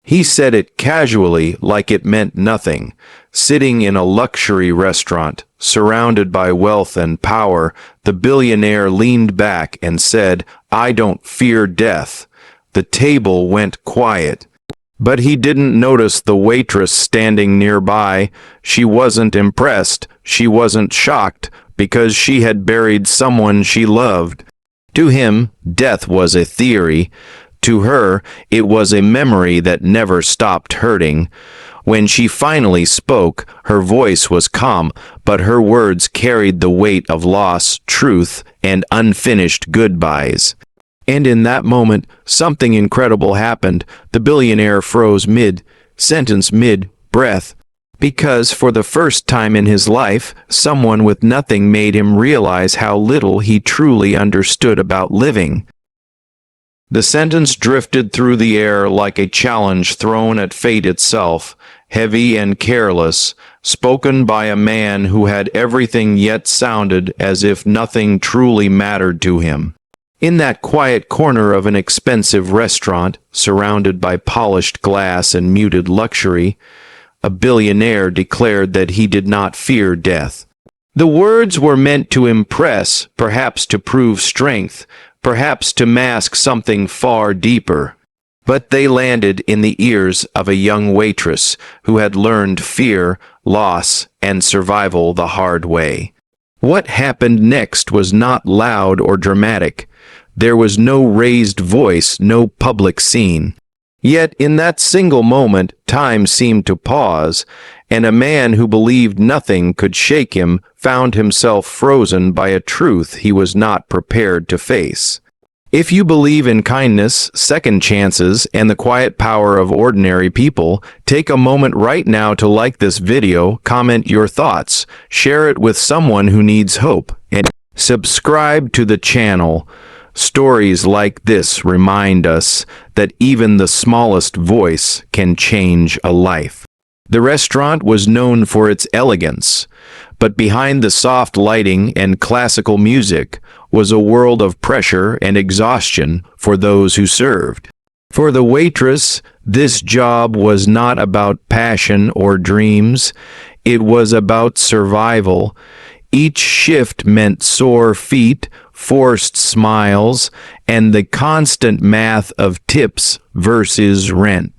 He said it casually, like it meant nothing. Sitting in a luxury restaurant, surrounded by wealth and power, the billionaire leaned back and said, "I don't fear death." The table went quiet. But he didn't notice the waitress standing nearby. She wasn't impressed. She wasn't shocked, because she had buried someone she loved. To him, death was a theory. To her, it was a memory that never stopped hurting. When she finally spoke, her voice was calm, but her words carried the weight of loss, truth, and unfinished goodbyes. And in that moment, something incredible happened. The billionaire froze mid-sentence, mid-breath, because for the first time in his life, someone with nothing made him realize how little he truly understood about living. The sentence drifted through the air like a challenge thrown at fate itself, heavy and careless, spoken by a man who had everything yet sounded as if nothing truly mattered to him. In that quiet corner of an expensive restaurant, surrounded by polished glass and muted luxury, a billionaire declared that he did not fear death. The words were meant to impress, perhaps to prove strength, perhaps to mask something far deeper. But they landed in the ears of a young waitress who had learned fear, loss, and survival the hard way. What happened next was not loud or dramatic. There was no raised voice, no public scene. Yet in that single moment, time seemed to pause, and a man who believed nothing could shake him found himself frozen by a truth he was not prepared to face. If you believe in kindness, second chances, and the quiet power of ordinary people, take a moment right now to like this video, comment your thoughts, share it with someone who needs hope, and subscribe to the channel. Stories like this remind us that even the smallest voice can change a life. The restaurant was known for its elegance, but behind the soft lighting and classical music was a world of pressure and exhaustion for those who served. For the waitress, this job was not about passion or dreams. It was about survival. Each shift meant sore feet, forced smiles, and the constant math of tips versus rent.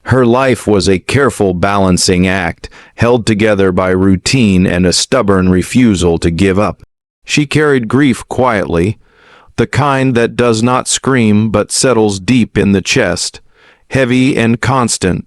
Her life was a careful balancing act, held together by routine and a stubborn refusal to give up. She carried grief quietly, the kind that does not scream but settles deep in the chest, heavy and constant.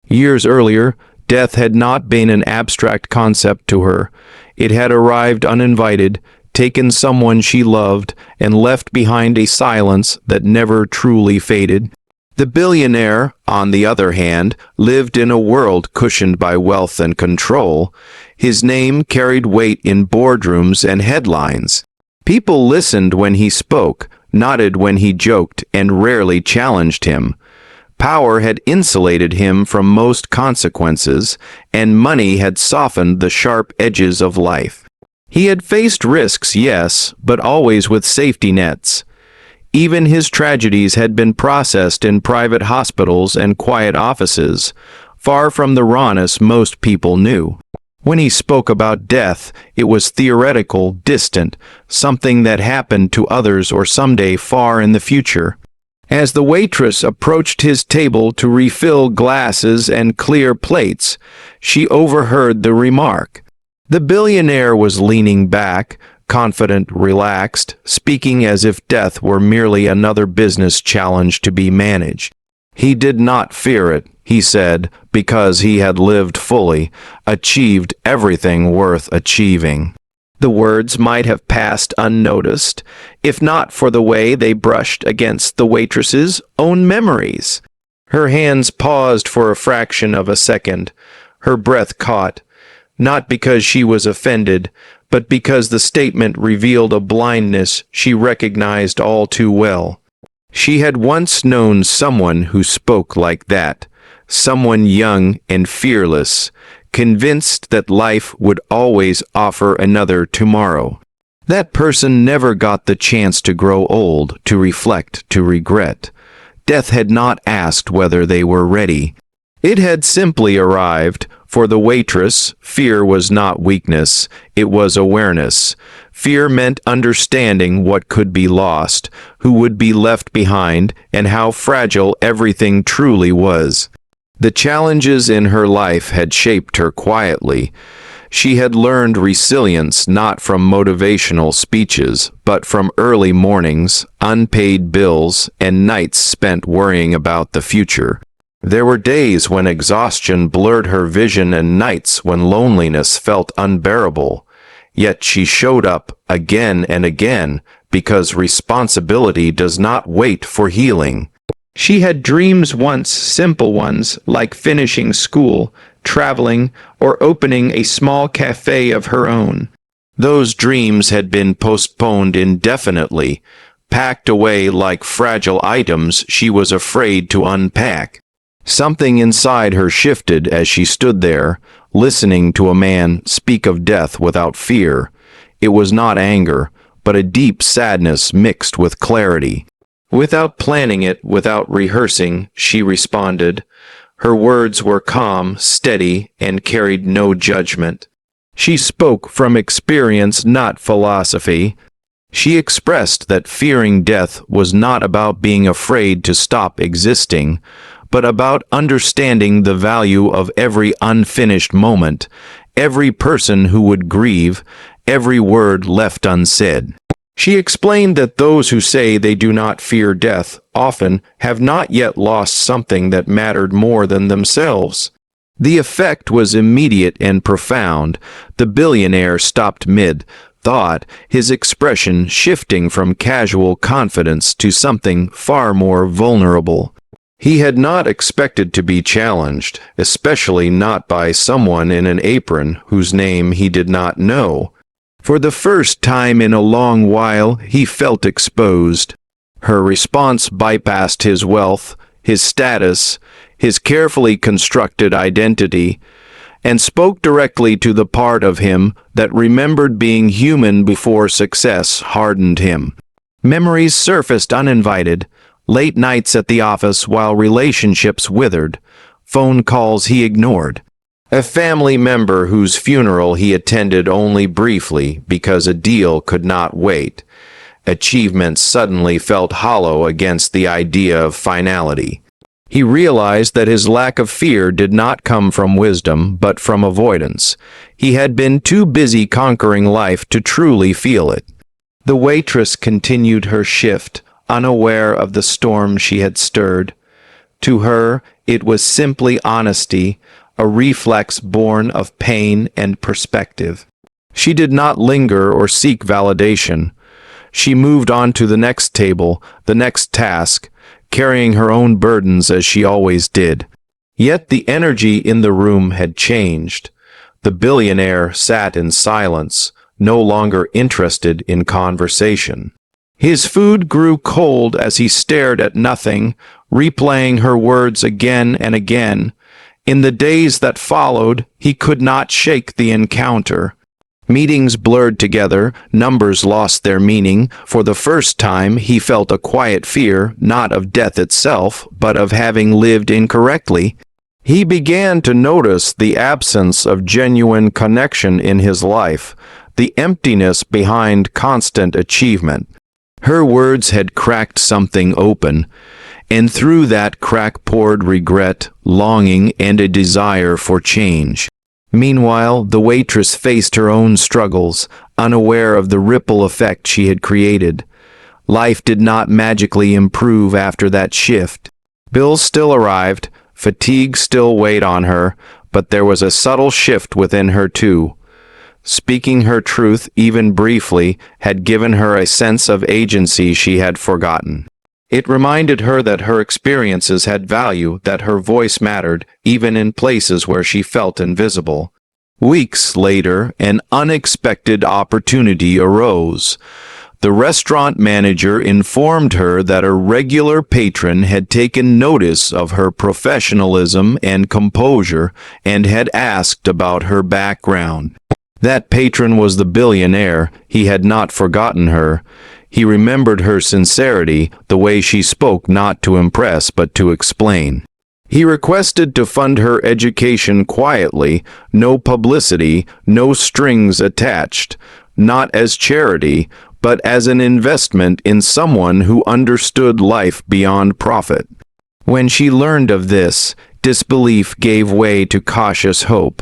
Years earlier, death had not been an abstract concept to her. It had arrived uninvited, taken someone she loved, and left behind a silence that never truly faded. The billionaire, on the other hand, lived in a world cushioned by wealth and control. His name carried weight in boardrooms and headlines. People listened when he spoke, nodded when he joked, and rarely challenged him. Power had insulated him from most consequences, and money had softened the sharp edges of life. He had faced risks, yes, but always with safety nets. Even his tragedies had been processed in private hospitals and quiet offices, far from the rawness most people knew. When he spoke about death, it was theoretical, distant, something that happened to others or someday far in the future. As the waitress approached his table to refill glasses and clear plates, she overheard the remark. The billionaire was leaning back, confident, relaxed, speaking as if death were merely another business challenge to be managed. He did not fear it, he said, because he had lived fully, achieved everything worth achieving. The words might have passed unnoticed, if not for the way they brushed against the waitress's own memories. Her hands paused for a fraction of a second, her breath caught, not because she was offended, but because the statement revealed a blindness she recognized all too well. She had once known someone who spoke like that, someone young and fearless, convinced that life would always offer another tomorrow. That person never got the chance to grow old, to reflect, to regret. Death had not asked whether they were ready. It had simply arrived. For the waitress, fear was not weakness, it was awareness. Fear meant understanding what could be lost, who would be left behind, and how fragile everything truly was. The challenges in her life had shaped her quietly. She had learned resilience not from motivational speeches, but from early mornings, unpaid bills, and nights spent worrying about the future. There were days when exhaustion blurred her vision and nights when loneliness felt unbearable. Yet she showed up again and again because responsibility does not wait for healing. She had dreams once, simple ones, like finishing school, traveling, or opening a small cafe of her own. Those dreams had been postponed indefinitely, packed away like fragile items she was afraid to unpack. Something inside her shifted as she stood there, listening to a man speak of death without fear. It was not anger, but a deep sadness mixed with clarity. Without planning it, without rehearsing, she responded. Her words were calm, steady, and carried no judgment. She spoke from experience, not philosophy. She expressed that fearing death was not about being afraid to stop existing, but about understanding the value of every unfinished moment, every person who would grieve, every word left unsaid. She explained that those who say they do not fear death often have not yet lost something that mattered more than themselves. The effect was immediate and profound. The billionaire stopped mid-thought, his expression shifting from casual confidence to something far more vulnerable. He had not expected to be challenged, especially not by someone in an apron whose name he did not know. For the first time in a long while, he felt exposed. Her response bypassed his wealth, his status, his carefully constructed identity, and spoke directly to the part of him that remembered being human before success hardened him. Memories surfaced uninvited. Late nights at the office while relationships withered, phone calls he ignored, a family member whose funeral he attended only briefly because a deal could not wait. Achievements suddenly felt hollow against the idea of finality. He realized that his lack of fear did not come from wisdom, but from avoidance. He had been too busy conquering life to truly feel it. The waitress continued her shift, unaware of the storm she had stirred. To her, it was simply honesty, a reflex born of pain and perspective. She did not linger or seek validation. She moved on to the next table, the next task, carrying her own burdens as she always did. Yet the energy in the room had changed. The billionaire sat in silence, no longer interested in conversation. His food grew cold as he stared at nothing, replaying her words again and again. In the days that followed, he could not shake the encounter. Meetings blurred together, numbers lost their meaning. For the first time, he felt a quiet fear, not of death itself, but of having lived incorrectly. He began to notice the absence of genuine connection in his life, the emptiness behind constant achievement. Her words had cracked something open, and through that crack poured regret, longing, and a desire for change. Meanwhile, the waitress faced her own struggles, unaware of the ripple effect she had created. Life did not magically improve after that shift. Bills still arrived, fatigue still weighed on her, but there was a subtle shift within her too. Speaking her truth, even briefly, had given her a sense of agency she had forgotten. It reminded her that her experiences had value, that her voice mattered, even in places where she felt invisible. Weeks later, an unexpected opportunity arose. The restaurant manager informed her that a regular patron had taken notice of her professionalism and composure and had asked about her background. That patron was the billionaire. He had not forgotten her. He remembered her sincerity, the way she spoke not to impress but to explain. He requested to fund her education quietly, no publicity, no strings attached, not as charity, but as an investment in someone who understood life beyond profit. When she learned of this, disbelief gave way to cautious hope.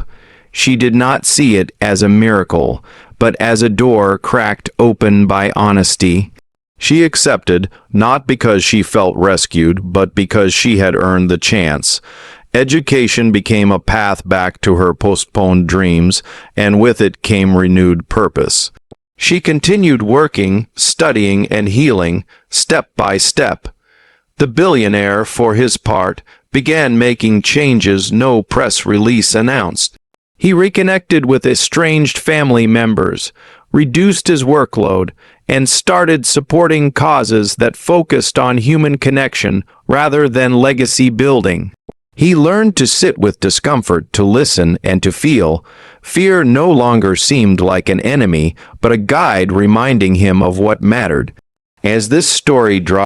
She did not see it as a miracle, but as a door cracked open by honesty. She accepted, not because she felt rescued, but because she had earned the chance. Education became a path back to her postponed dreams, and with it came renewed purpose. She continued working, studying, and healing, step by step. The billionaire, for his part, began making changes no press release announced. He reconnected with estranged family members, reduced his workload, and started supporting causes that focused on human connection rather than legacy building. He learned to sit with discomfort, to listen, and to feel. Fear no longer seemed like an enemy, but a guide reminding him of what mattered. As this story draws